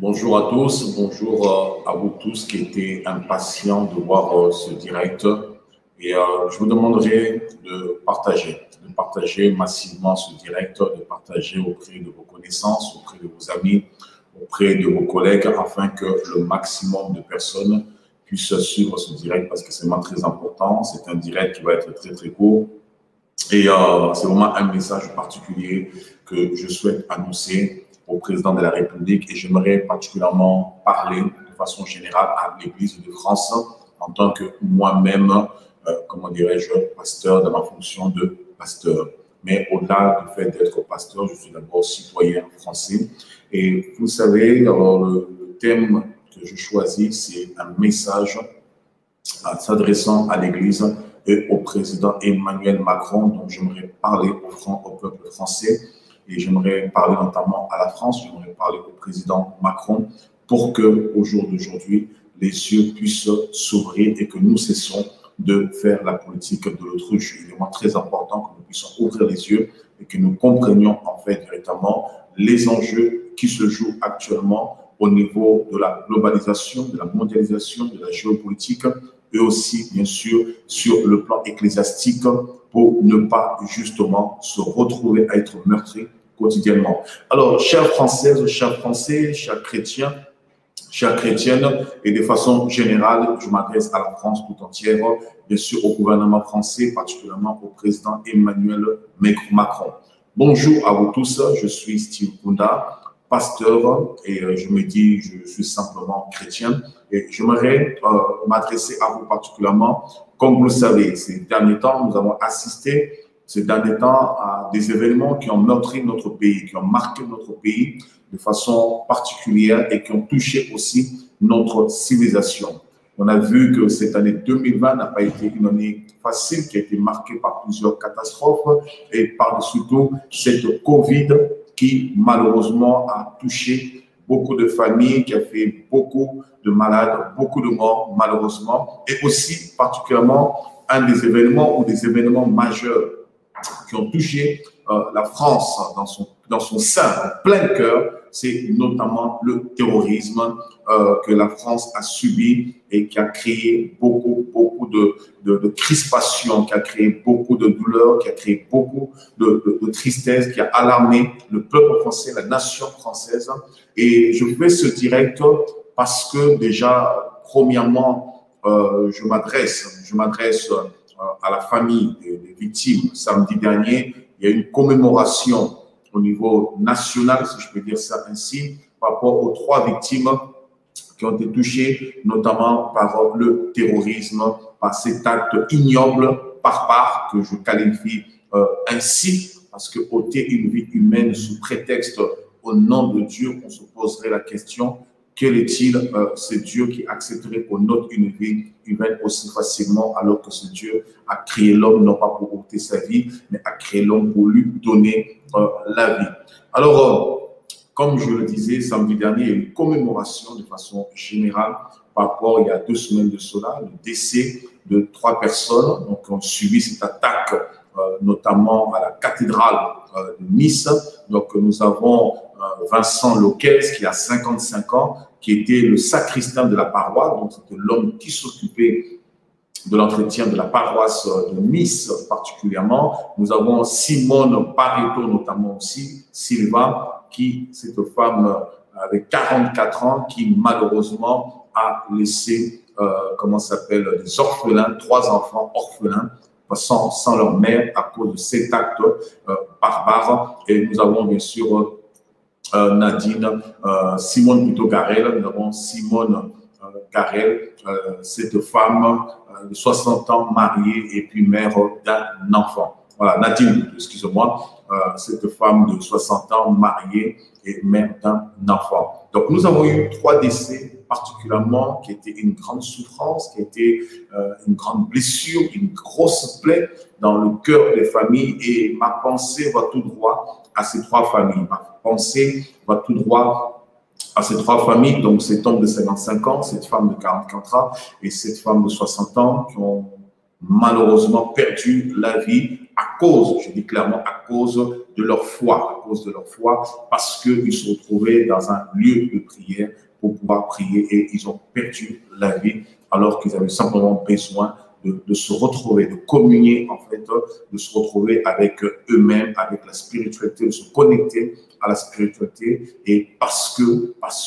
Bonjour à tous, bonjour à vous tous qui étaient impatients de voir ce direct. Et je vous demanderai de partager massivement ce direct, de partager auprès de vos connaissances, auprès de vos amis, auprès de vos collègues, afin que le maximum de personnes puissent suivre ce direct parce que c'est vraiment très important. C'est un direct qui va être très très court. Et c'est vraiment un message particulier que je souhaite annoncer au président de la République et j'aimerais particulièrement parler de façon générale à l'Église de France en tant que moi-même, comment dirais-je, pasteur dans ma fonction de pasteur. Mais au-delà du fait d'être pasteur, je suis d'abord citoyen français. Et vous savez, alors, le thème que je choisis, c'est un message s'adressant à l'Église et au président Emmanuel Macron, dont j'aimerais parler au peuple français et j'aimerais parler notamment à la France, j'aimerais parler au président Macron pour que, au jour d'aujourd'hui, les yeux puissent s'ouvrir et que nous cessons de faire la politique de l'autruche. Il est vraiment très important que nous puissions ouvrir les yeux et que nous comprenions en fait véritablement les enjeux qui se jouent actuellement au niveau de la globalisation, de la mondialisation, de la géopolitique, et aussi, bien sûr, sur le plan ecclésiastique pour ne pas justement se retrouver à être meurtri quotidiennement. Alors, chères Françaises, chers Français, chers chrétiens, chères chrétiennes, et de façon générale, je m'adresse à la France tout entière, bien sûr au gouvernement français, particulièrement au président Emmanuel Macron. Bonjour à vous tous, je suis Steve Kunda, pasteur, et je me dis, je suis simplement chrétien, et j'aimerais m'adresser à vous particulièrement. Comme vous le savez, ces derniers temps, nous avons assisté ces derniers temps à des événements qui ont meurtri notre pays, qui ont marqué notre pays de façon particulière et qui ont touché aussi notre civilisation. On a vu que cette année 2020 n'a pas été une année facile, qui a été marquée par plusieurs catastrophes et par-dessus tout cette Covid qui malheureusement a touché beaucoup de familles, qui a fait beaucoup de malades, beaucoup de morts malheureusement, et aussi particulièrement un des événements ou des événements majeurs qui ont touché la France dans son sein, en plein cœur, c'est notamment le terrorisme que la France a subi et qui a créé beaucoup de crispation, qui a créé beaucoup de douleur, qui a créé beaucoup de tristesse, qui a alarmé le peuple français, la nation française. Et je fais ce direct parce que déjà, premièrement, je m'adresse à la famille des victimes. Samedi dernier, il y a une commémoration au niveau national, si je peux dire ça ainsi, par rapport aux 3 victimes qui ont été touchées, notamment par le terrorisme, par cet acte ignoble, barbare, que je qualifie ainsi, parce que ôter une vie humaine sous prétexte au nom de Dieu, on se poserait la question, quel est-il, ce Dieu qui accepterait qu'on ôte une vie humaine aussi facilement alors que ce Dieu a créé l'homme non pas pour ôter sa vie, mais a créé l'homme pour lui donner la vie. Alors, comme je le disais, samedi dernier, il y a eu une commémoration de façon générale par rapport, il y a 2 semaines de cela, le décès de 3 personnes donc, qui ont subi cette attaque, notamment à la cathédrale de Nice. Donc, nous avons Vincent Lopez, qui a 55 ans, qui était le sacristain de la paroisse, donc c'était l'homme qui s'occupait de l'entretien de la paroisse de Nice particulièrement. Nous avons Simone Barreto notamment aussi, Silva, qui, cette femme avec 44 ans, qui malheureusement a laissé, comment ça s'appelle, des orphelins, 3 enfants orphelins, sans leur mère à cause de cet acte barbare. Et nous avons bien sûr Nadine, Simone plutôt Garel, nous avons Simone Garel, cette femme de 60 ans mariée et puis mère d'un enfant. Voilà, Nadine, excusez-moi, cette femme de 60 ans mariée et mère d'un enfant. Donc nous avons eu 3 décès particulièrement qui étaient une grande souffrance, qui était une grande blessure, une grosse plaie dans le cœur des familles et ma pensée va tout droit à ces 3 familles. Ma pensée va tout droit à ces 3 familles, donc cet homme de 55 ans, cette femme de 44 ans et cette femme de 60 ans qui ont malheureusement perdu la vie à cause, je dis clairement à cause de leur foi, parce qu'ils se retrouvaient dans un lieu de prière pour pouvoir prier et ils ont perdu la vie alors qu'ils avaient simplement besoin de se retrouver, de communier en fait, de se retrouver avec eux-mêmes, avec la spiritualité, de se connecter à la spiritualité. Et parce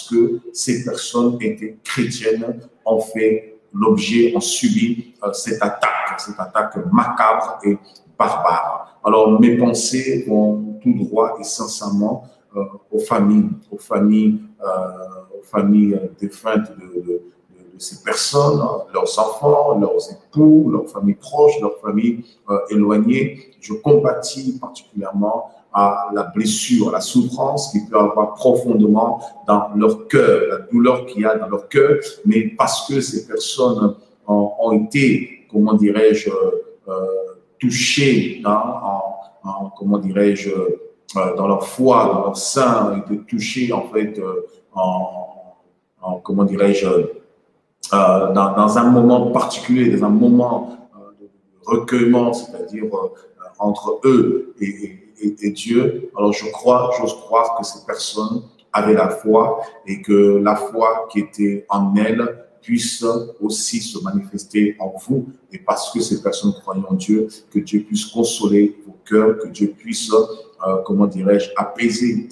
que ces personnes étaient chrétiennes, ont fait l'objet, ont subi cette attaque macabre et barbare. Alors mes pensées vont tout droit et sincèrement aux familles défuntes de ces personnes, leurs enfants, leurs époux, leurs familles proches, leurs familles éloignées. Je compatis particulièrement à la blessure, à la souffrance qu'il peut avoir profondément dans leur cœur, la douleur qu'il y a dans leur cœur, mais parce que ces personnes ont été, comment dirais-je, touchées comment dirais-je, dans leur foi, dans leur sein, ont été touchées en fait comment dirais-je, dans un moment particulier, dans un moment de recueillement, c'est-à-dire entre eux et Dieu. Alors j'ose croire que ces personnes avaient la foi et que la foi qui était en elles puisse aussi se manifester en vous. Et parce que ces personnes croient en Dieu, que Dieu puisse consoler vos cœurs, que Dieu puisse, comment dirais-je, apaiser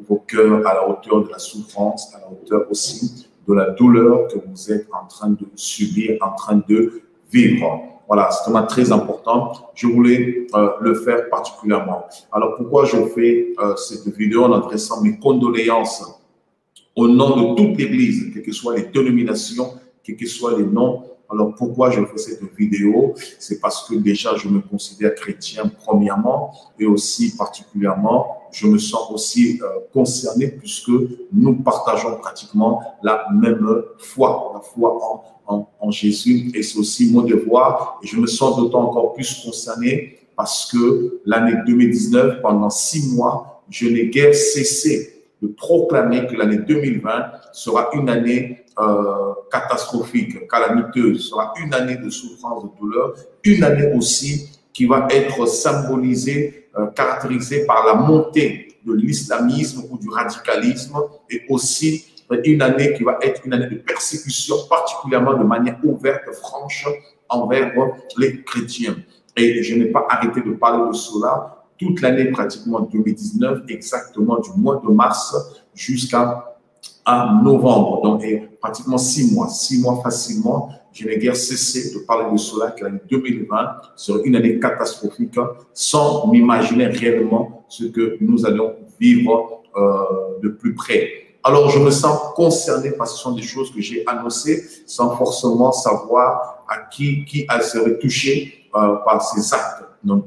vos cœurs à la hauteur de la souffrance, à la hauteur aussi de la douleur que vous êtes en train de subir, en train de vivre. Voilà, c'est vraiment très important. Je voulais le faire particulièrement. Alors, pourquoi je fais cette vidéo en adressant mes condoléances au nom de toute l'Église, quelles que soient les dénominations, quels que soient les noms. Alors, pourquoi je fais cette vidéo? C'est parce que déjà, je me considère chrétien premièrement et aussi particulièrement, je me sens aussi concerné puisque nous partageons pratiquement la même foi, la foi en Jésus. Et c'est aussi mon devoir et je me sens d'autant encore plus concerné parce que l'année 2019, pendant 6 mois, je n'ai guère cessé de proclamer que l'année 2020 sera une année catastrophique, calamiteuse, sera une année de souffrance, de douleur, une année aussi qui va être symbolisée, caractérisée par la montée de l'islamisme ou du radicalisme et aussi une année qui va être une année de persécution, particulièrement de manière ouverte, franche, envers les chrétiens. Et je n'ai pas arrêté de parler de cela toute l'année pratiquement 2019, exactement du mois de mars jusqu'à novembre. Donc, pratiquement 6 mois. 6 mois facilement. Je n'ai guère cessé de parler de cela, que l'année 2020 sera une année catastrophique, sans m'imaginer réellement ce que nous allons vivre de plus près. Alors, je me sens concerné parce que ce sont des choses que j'ai annoncées sans forcément savoir à qui serait touché par ces actes,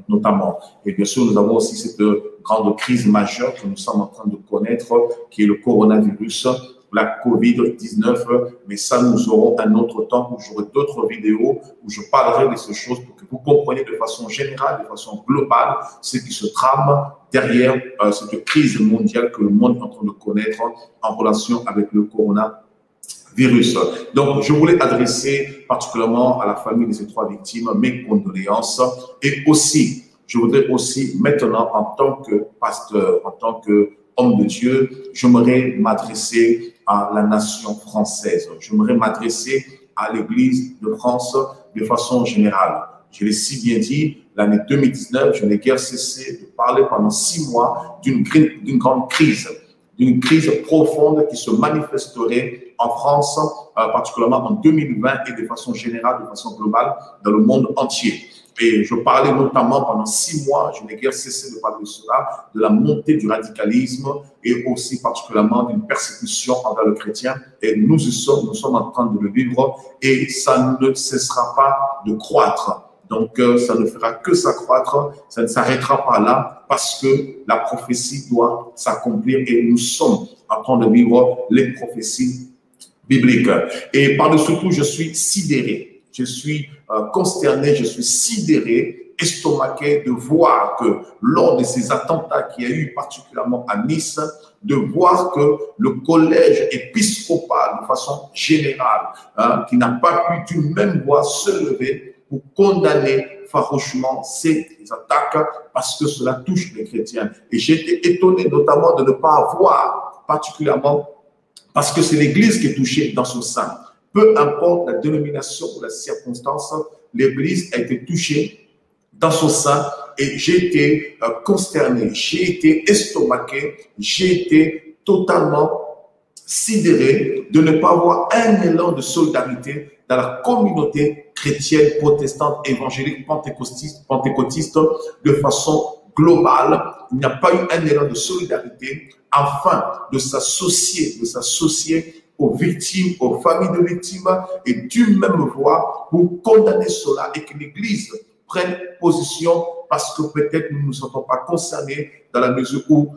notamment. Et bien sûr, nous avons aussi cette grande crise majeure que nous sommes en train de connaître, qui est le coronavirus, la COVID-19. Mais ça, nous aurons un autre temps où j'aurai d'autres vidéos où je parlerai de ces choses pour que vous compreniez de façon générale, de façon globale, ce qui se trame derrière cette crise mondiale que le monde est en train de connaître en relation avec le coronavirus. Donc, je voulais adresser particulièrement à la famille de ces 3 victimes mes condoléances et aussi, je voudrais aussi maintenant en tant que pasteur, en tant qu'homme de Dieu, j'aimerais m'adresser à la nation française. J'aimerais m'adresser à l'Église de France de façon générale. Je l'ai si bien dit, l'année 2019, je n'ai guère cessé de parler pendant 6 mois d'une grande crise profonde qui se manifesterait en France, particulièrement en 2020 et de façon générale, de façon globale, dans le monde entier. Et je parlais notamment pendant 6 mois, je n'ai guère cessé de parler de cela, de la montée du radicalisme et aussi particulièrement d'une persécution envers le chrétien. Et nous sommes en train de le vivre et ça ne cessera pas de croître. Donc, ça ne fera que s'accroître, ça ne s'arrêtera pas là parce que la prophétie doit s'accomplir et nous sommes en train de vivre les prophéties bibliques. Et par-dessus tout, je suis sidéré, je suis consterné, je suis sidéré, estomaqué de voir que lors de ces attentats qu'il y a eu particulièrement à Nice, de voir que le collège épiscopal de façon générale, qui n'a pas pu d'une même voix se lever pour condamner farouchement ces attaques parce que cela touche les chrétiens. Et j'ai été étonné notamment de ne pas avoir particulièrement, parce que c'est l'Église qui est touchée dans son sein. Peu importe la dénomination ou la circonstance, l'Église a été touchée dans son sein et j'ai été consterné, j'ai été estomaqué, j'ai été totalement sidéré de ne pas avoir un élan de solidarité dans la communauté chrétienne, protestante, évangélique, pentecôtiste de façon globale. Il n'y a pas eu un élan de solidarité afin de s'associer aux victimes, aux familles de victimes et d'une même voix pour condamner cela et que l'Église prenne position parce que peut-être nous ne nous sentons pas concernés dans la mesure où,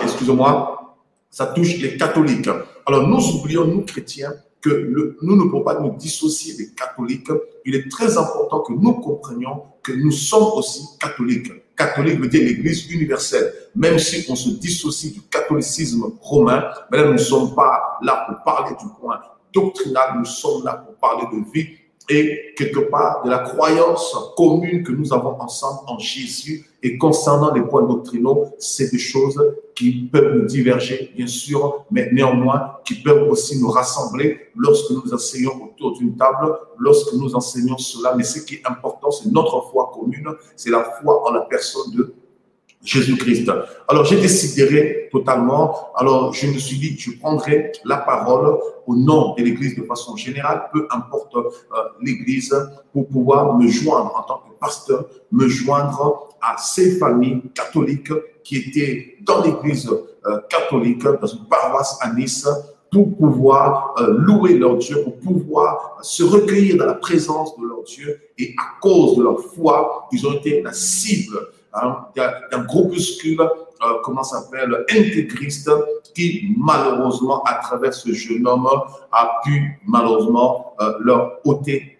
excusez-moi, ça touche les catholiques. Alors nous oublions, nous chrétiens, que nous ne pouvons pas nous dissocier des catholiques. Il est très important que nous comprenions que nous sommes aussi catholiques. Catholique veut dire l'Église universelle. Même si on se dissocie du catholicisme romain, mais là, nous ne sommes pas là pour parler du point doctrinal, nous sommes là pour parler de vie et quelque part de la croyance commune que nous avons ensemble en Jésus. Et concernant les points doctrinaux, c'est des choses qui peuvent nous diverger, bien sûr, mais néanmoins qui peuvent aussi nous rassembler lorsque nous enseignons autour d'une table, lorsque nous enseignons cela. Mais ce qui est important, c'est notre foi commune, c'est la foi en la personne de Jésus-Christ. Alors, j'ai décidé totalement. Alors, je me suis dit, je prendrai la parole au nom de l'Église de façon générale, peu importe l'Église, pour pouvoir me joindre en tant que pasteur, me joindre à ces familles catholiques qui étaient dans l'Église catholique, dans une paroisse à Nice, pour pouvoir louer leur Dieu, pour pouvoir se recueillir dans la présence de leur Dieu. Et à cause de leur foi, ils ont été la cible d'un groupuscule, comment ça s'appelle, intégriste, qui malheureusement, à travers ce jeune homme, a pu malheureusement leur ôter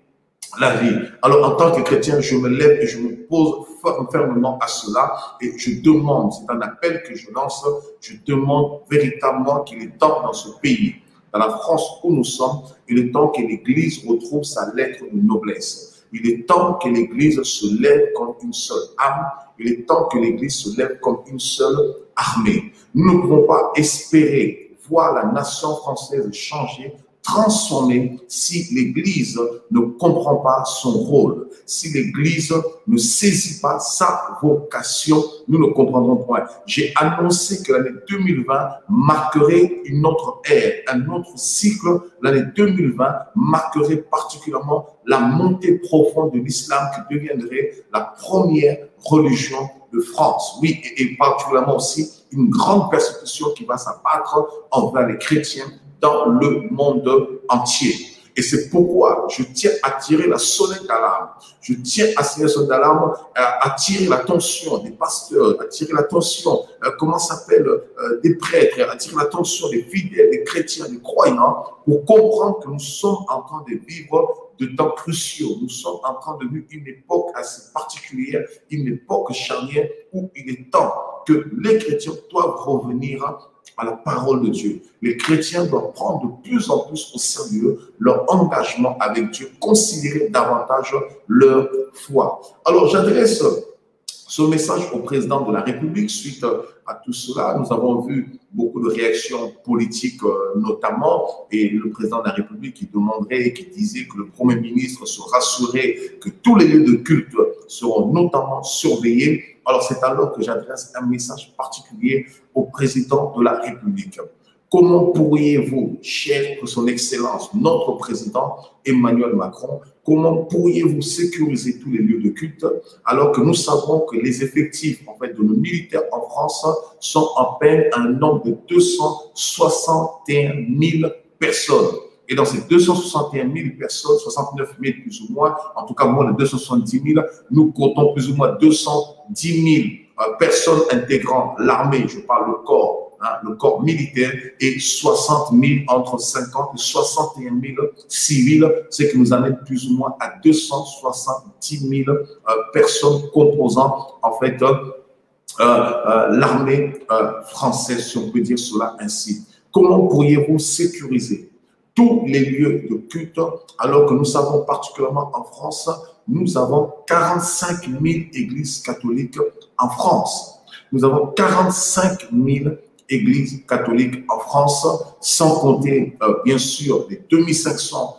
la vie. Alors, en tant que chrétien, je me lève et je me pose fermement à cela et je demande, c'est un appel que je lance, je demande véritablement qu'il est temps dans ce pays, dans la France où nous sommes, il est temps que l'Église retrouve sa lettre de noblesse. Il est temps que l'Église se lève comme une seule âme. Il est temps que l'Église se lève comme une seule armée. Nous ne pouvons pas espérer voir la nation française changer, transformer, si l'Église ne comprend pas son rôle. Si l'Église ne saisit pas sa vocation, nous ne comprendrons point. J'ai annoncé que l'année 2020 marquerait une autre ère, un autre cycle. L'année 2020 marquerait particulièrement la montée profonde de l'islam qui deviendrait la première religion de France. Oui, et particulièrement aussi une grande persécution qui va s'abattre envers les chrétiens dans le monde entier. Et c'est pourquoi je tiens à tirer la sonnette d'alarme. Je tiens à tirer la sonnette d'alarme, à attirer l'attention des pasteurs, à attirer l'attention, comment s'appelle, des prêtres, à attirer l'attention des fidèles, des chrétiens, des croyants, pour comprendre que nous sommes en train de vivre de temps cruciaux. Nous sommes en train de vivre une époque assez particulière, une époque charnière où il est temps que les chrétiens doivent revenir à la parole de Dieu. Les chrétiens doivent prendre de plus en plus au sérieux leur engagement avec Dieu, considérer davantage leur foi. Alors, j'adresse ce message au président de la République suite à tout cela. Nous avons vu beaucoup de réactions politiques notamment, et le président de la République qui demanderait, qui disait que le Premier ministre se rassurait que tous les lieux de culte seront notamment surveillés. Alors c'est alors que j'adresse un message particulier au président de la République. Comment pourriez-vous, cher son Excellence, notre président Emmanuel Macron, comment pourriez-vous sécuriser tous les lieux de culte alors que nous savons que les effectifs en fait, de nos militaires en France sont à peine un nombre de 261 000 personnes. Et dans ces 261 000 personnes, 69 000 plus ou moins, en tout cas moins de 270 000, nous comptons plus ou moins 210 000 personnes intégrant l'armée, je parle le corps militaire, et 60 000, entre 50 et 61 000 civils, ce qui nous amène plus ou moins à 270 000 personnes composant en fait l'armée française, si on peut dire cela ainsi. Comment pourriez-vous sécuriser tous les lieux de culte, alors que nous savons particulièrement en France nous avons 45 000 églises catholiques en France. Nous avons 45 000 églises catholiques en France, sans compter, bien sûr, les 2500,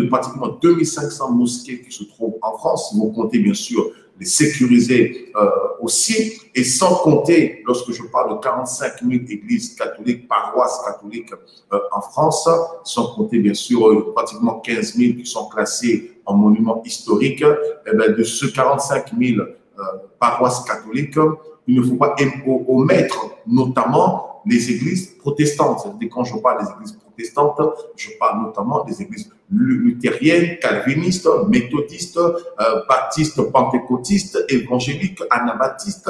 pratiquement 2500 mosquées qui se trouvent en France, si vous comptez, bien sûr, les sécuriser aussi, et sans compter, lorsque je parle de 45 000 églises catholiques, paroisses catholiques en France, sans compter, bien sûr, pratiquement 15 000 qui sont classées en monuments historiques, et bien de ce 45 000 paroisses catholiques, il ne faut pas omettre notamment les églises protestantes. Et quand je parle des églises protestantes, je parle notamment des églises luthériennes, calvinistes, méthodistes, baptistes, pentecôtistes, évangéliques, anabaptistes,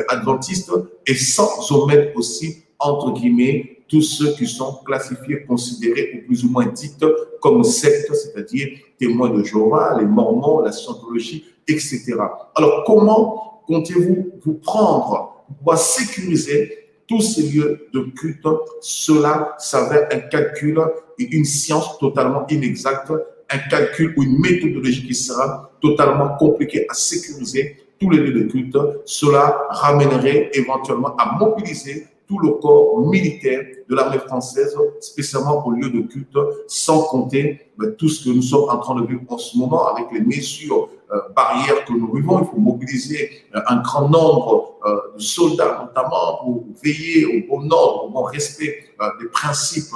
adventistes, et sans omettre aussi, entre guillemets, tous ceux qui sont classifiés, considérés ou plus ou moins dites comme sectes, c'est-à-dire témoins de Jéhovah, les mormons, la scientologie, etc. Alors, comment comptez-vous vous prendre pour sécuriser tous ces lieux de culte? Cela s'avère un calcul et une science totalement inexacte, un calcul ou une méthodologie qui sera totalement compliquée à sécuriser tous les lieux de culte. Cela ramènerait éventuellement à mobiliser tout le corps militaire de l'armée française, spécialement au lieu de culte, sans compter tout ce que nous sommes en train de vivre en ce moment avec les mesures barrières que nous vivons. Il faut mobiliser un grand nombre de soldats, notamment pour veiller au bon ordre, au bon respect des principes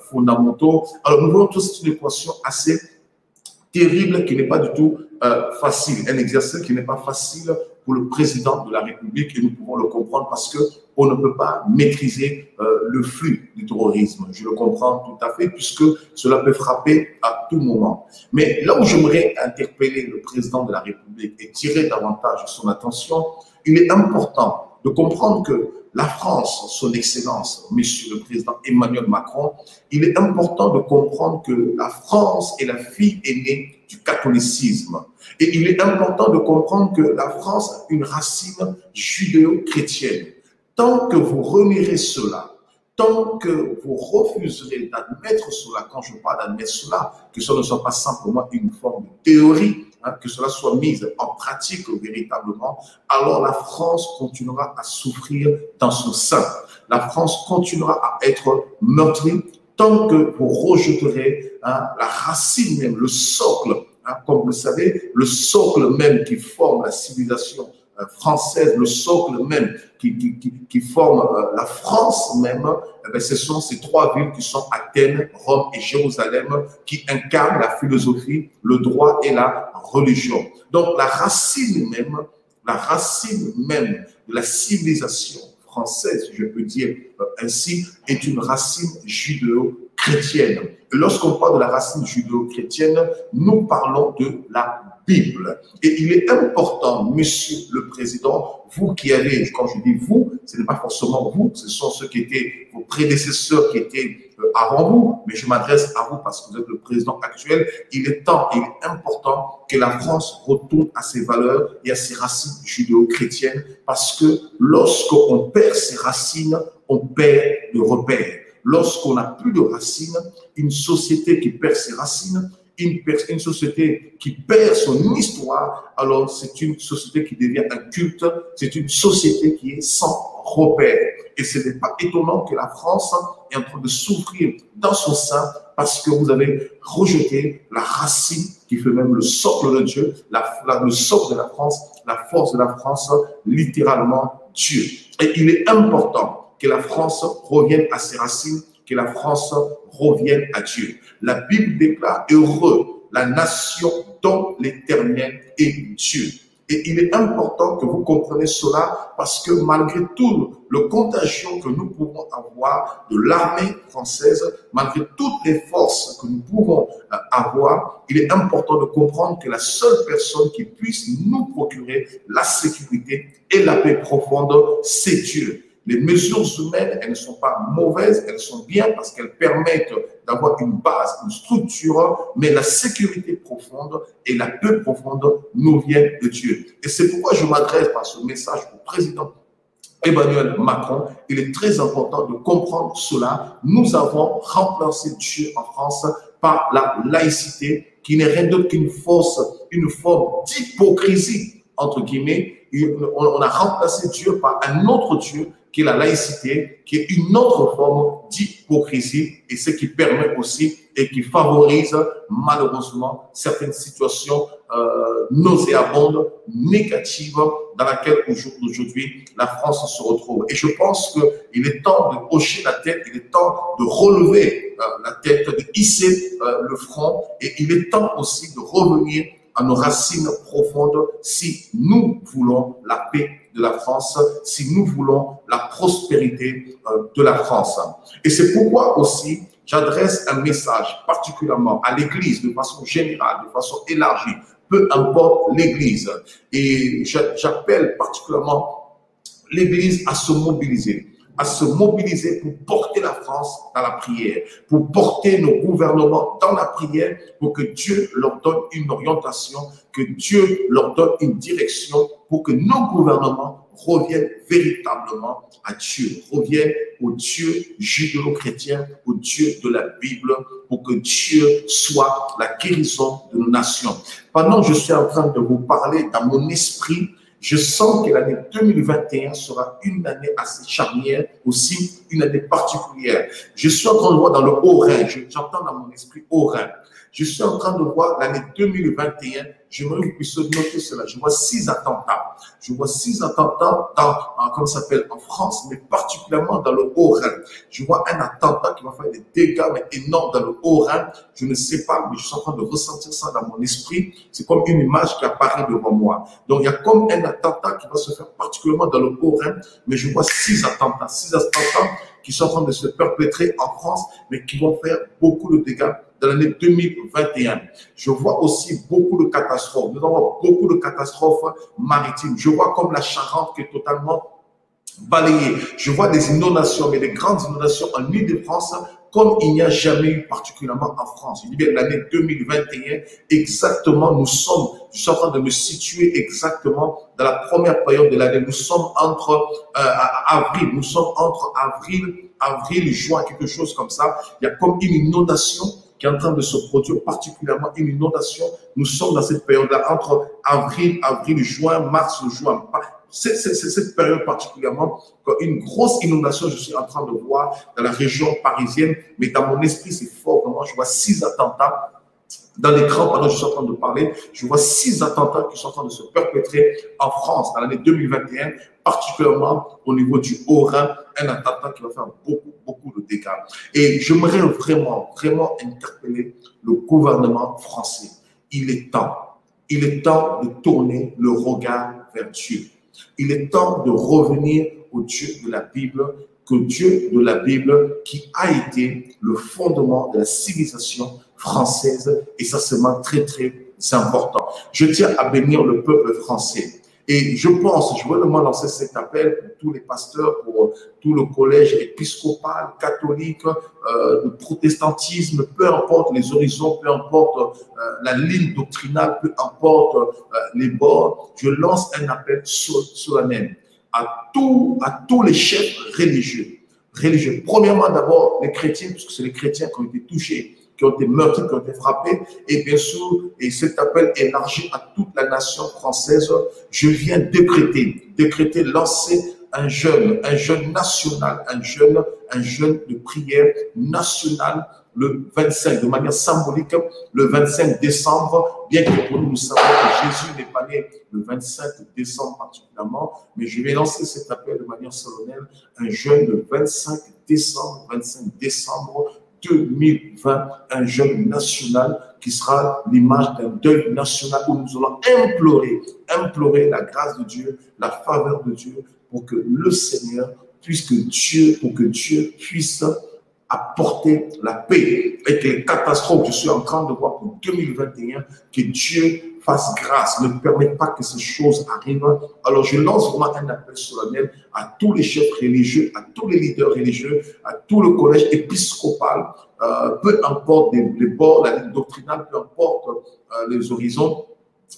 fondamentaux. Alors nous voyons tous une équation assez terrible qui n'est pas du tout facile, un exercice qui n'est pas facile pour le président de la République, et nous pouvons le comprendre parce qu'on ne peut pas maîtriser le flux du terrorisme. Je le comprends tout à fait, puisque cela peut frapper à tout moment. Mais là où j'aimerais interpeller le président de la République et tirer davantage son attention, il est important de comprendre que la France, son Excellence, Monsieur le Président Emmanuel Macron, il est important de comprendre que la France est la fille aînée du catholicisme. Et il est important de comprendre que la France a une racine judéo-chrétienne. Tant que vous renierez cela, tant que vous refuserez d'admettre cela, quand je parle d'admettre cela, que ce ne soit pas simplement une forme de théorie, que cela soit mis en pratique véritablement, alors la France continuera à souffrir dans son sein. La France continuera à être meurtrie tant que vous rejeterez la racine même, le socle, comme vous le savez, le socle même qui forme la civilisation française, le socle même qui forme la France même, ce sont ces trois villes qui sont Athènes, Rome et Jérusalem, qui incarnent la philosophie, le droit et la religion. Donc la racine même de la civilisation française, je peux dire ainsi, est une racine judéo-chrétienne. Et lorsqu'on parle de la racine judéo-chrétienne, nous parlons de la Bible. Et il est important, Monsieur le Président, vous qui avez, quand je dis vous, ce n'est pas forcément vous, ce sont ceux qui étaient vos prédécesseurs qui étaient avant vous, mais je m'adresse à vous parce que vous êtes le président actuel. Il est temps, il est important que la France retourne à ses valeurs et à ses racines judéo-chrétiennes, parce que lorsqu'on perd ses racines, on perd de repères. Lorsqu'on n'a plus de racines, une société qui perd ses racines, une société qui perd son histoire, alors c'est une société qui devient un culte, c'est une société qui est sans repère. Et ce n'est pas étonnant que la France est en train de souffrir dans son sein parce que vous avez rejeté la racine qui fait même le socle de Dieu, le socle de la France, la force de la France, littéralement Dieu. Et il est important que la France revienne à ses racines, que la France revienne à Dieu. La Bible déclare « Heureux la nation dont l'Éternel est Dieu ». Et il est important que vous compreniez cela parce que malgré tout le contagion que nous pouvons avoir de l'armée française, malgré toutes les forces que nous pouvons avoir, il est important de comprendre que la seule personne qui puisse nous procurer la sécurité et la paix profonde, c'est Dieu. Les mesures humaines, elles ne sont pas mauvaises, elles sont bien parce qu'elles permettent d'avoir une base, une structure, mais la sécurité profonde et la paix profonde nous viennent de Dieu. Et c'est pourquoi je m'adresse par ce message au président Emmanuel Macron. Il est très important de comprendre cela. Nous avons remplacé Dieu en France par la laïcité qui n'est rien d'autre qu'une forme d'hypocrisie, entre guillemets. On a remplacé Dieu par un autre Dieu, qui est la laïcité, qui est une autre forme d'hypocrisie, et ce qui permet aussi et qui favorise malheureusement certaines situations nauséabondes, négatives, dans laquelle aujourd'hui la France se retrouve. Et je pense qu'il est temps de hocher la tête, il est temps de relever la tête, de hisser le front, et il est temps aussi de revenir à nos racines profondes si nous voulons la paix de la France, si nous voulons la prospérité de la France. Et c'est pourquoi aussi j'adresse un message particulièrement à l'Église de façon générale, de façon élargie, peu importe l'Église. Et j'appelle particulièrement l'Église à se mobiliser pour porter la France dans la prière, pour porter nos gouvernements dans la prière, pour que Dieu leur donne une orientation, que Dieu leur donne une direction, pour que nos gouvernements reviennent véritablement à Dieu, reviennent au Dieu judéo-chrétien, au Dieu de la Bible, pour que Dieu soit la guérison de nos nations. Pendant que je suis en train de vous parler dans mon esprit, je sens que l'année 2021 sera une année assez charnière, aussi une année particulière. Je suis en train de voir dans le Haut-Rhin, j'entends dans mon esprit Haut-Rhin. Je suis en train de voir l'année 2021, j'aimerais que vous puissiez noter cela. Je vois 6 attentats. Je vois 6 attentats comment ça s'appelle, en France, mais particulièrement dans le Haut-Rhin. Je vois un attentat qui va faire des dégâts mais énormes dans le Haut-Rhin. Je ne sais pas, mais je suis en train de ressentir ça dans mon esprit. C'est comme une image qui apparaît devant moi. Donc, il y a comme un attentat qui va se faire particulièrement dans le Haut-Rhin, mais je vois 6 attentats. 6 attentats qui sont en train de se perpétrer en France, mais qui vont faire beaucoup de dégâts dans l'année 2021. Je vois aussi beaucoup de catastrophes. Nous avons beaucoup de catastrophes maritimes. Je vois comme la Charente qui est totalement balayée. Je vois des inondations, mais des grandes inondations en Île-de-France, comme il n'y a jamais eu particulièrement en France. Je dis bien l'année 2021, exactement, je suis en train de me situer exactement dans la première période de l'année. Nous sommes entre avril, juin, quelque chose comme ça. Il y a comme une inondation qui est en train de se produire, particulièrement une inondation. Nous sommes dans cette période-là, entre avril, juin, mars, juin. C'est cette période particulièrement, une grosse inondation, je suis en train de voir dans la région parisienne, mais dans mon esprit, c'est fort, vraiment, je vois 6 attentats. Dans l'écran, pendant que je suis en train de parler, je vois 6 attentats qui sont en train de se perpétrer en France dans l'année 2021, particulièrement au niveau du Haut-Rhin, un attentat qui va faire beaucoup de dégâts. Et j'aimerais vraiment interpeller le gouvernement français. Il est temps de tourner le regard vers Dieu. Il est temps de revenir au Dieu de la Bible, que Dieu de la Bible qui a été le fondement de la civilisation française, et ça c'est très important. Je tiens à bénir le peuple français. Et je veux vraiment lancer cet appel pour tous les pasteurs, pour tout le collège épiscopal, catholique, le protestantisme, peu importe les horizons, peu importe la ligne doctrinale, peu importe les bords, je lance un appel solennel à tous les chefs religieux. Premièrement, d'abord, les chrétiens, puisque c'est les chrétiens qui ont été touchés, qui ont été meurtris, qui ont été frappés, et bien sûr, et cet appel élargi à toute la nation française. Je viens décréter, lancer un jeûne national, un jeûne de prière national le 25, de manière symbolique, le 25 décembre, bien que pour nous savons que Jésus n'est pas né le 25 décembre particulièrement, mais je vais lancer cet appel de manière solennelle, un jeûne le 25 décembre 2020, un jeûne national qui sera l'image d'un deuil national où nous allons implorer la grâce de Dieu, la faveur de Dieu, pour que le Seigneur pour que Dieu puisse apporter la paix et que les catastrophes que je suis en train de voir pour 2021, que Dieu fasse grâce, ne permet pas que ces choses arrivent. Alors je lance vraiment un appel solennel à tous les chefs religieux, à tous les leaders religieux, à tout le collège épiscopal, peu importe les bords, la ligne doctrinale, peu importe les horizons.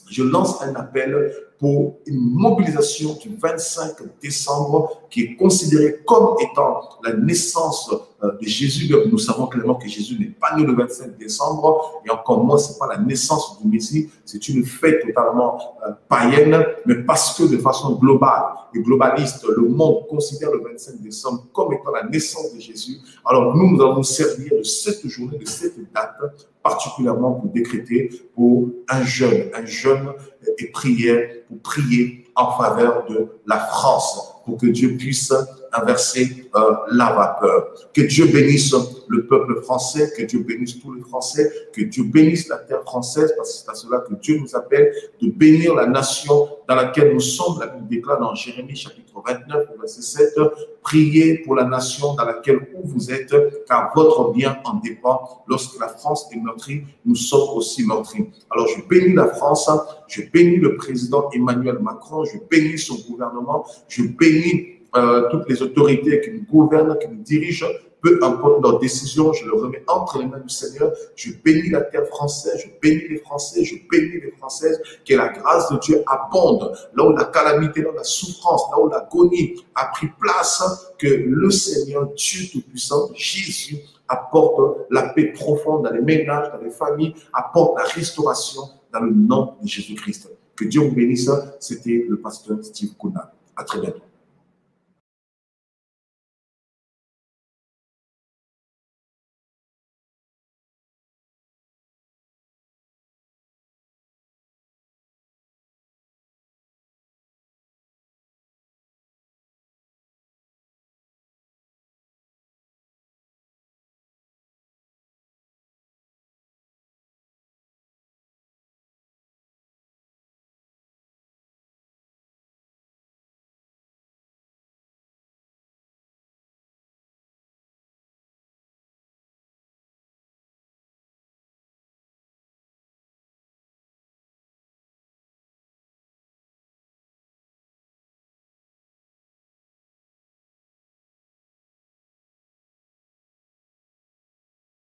je lance un appel pour une mobilisation du 25 décembre qui est considérée comme étant la naissance de Jésus. Nous savons clairement que Jésus n'est pas né le 25 décembre et encore moins, ce n'est pas la naissance du Messie. C'est une fête totalement païenne, mais parce que de façon globale et globaliste, le monde considère le 25 décembre comme étant la naissance de Jésus. Alors nous allons servir de cette journée, de cette date, particulièrement pour décréter pour un jeûne et prier, pour prier en faveur de la France, pour que Dieu puisse inverser la vapeur. Que Dieu bénisse le peuple français, que Dieu bénisse tous les Français, que Dieu bénisse la terre française, parce que c'est à cela que Dieu nous appelle, de bénir la nation dans laquelle nous sommes. La Bible déclare dans Jérémie chapitre 29, verset 7, priez pour la nation dans laquelle vous êtes, car votre bien en dépend. Lorsque la France est meurtrie, nous sommes aussi meurtris. Alors je bénis la France, je bénis le président Emmanuel Macron, je bénis son gouvernement, je bénis toutes les autorités qui nous gouvernent, qui nous dirigent, peu importe leurs décisions, je le remets entre les mains du Seigneur. Je bénis la terre française, je bénis les Français, je bénis les Françaises, que la grâce de Dieu abonde, là où la calamité, là où la souffrance, là où l'agonie a pris place, que le Seigneur, Dieu Tout-Puissant, Jésus, apporte la paix profonde dans les ménages, dans les familles, apporte la restauration dans le nom de Jésus-Christ. Que Dieu vous bénisse. C'était le pasteur Steve Kuna. À très bientôt.